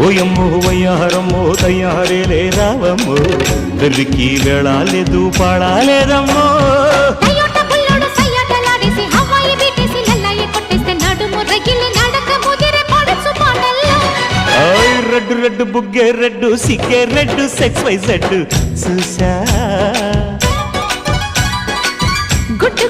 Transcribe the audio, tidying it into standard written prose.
ఓయమ్మో వయ్యారమ్మో తయారేలే రావమ్మో దొరికి వెళ్ళాలేదు పాడాలేదమ్మో రెడ్డు రెడ్డు బుగ్గే రెడ్డు సిగ్గే రెడ్డు సెక్స్ వై జెడ్ చూసా గుడ్డు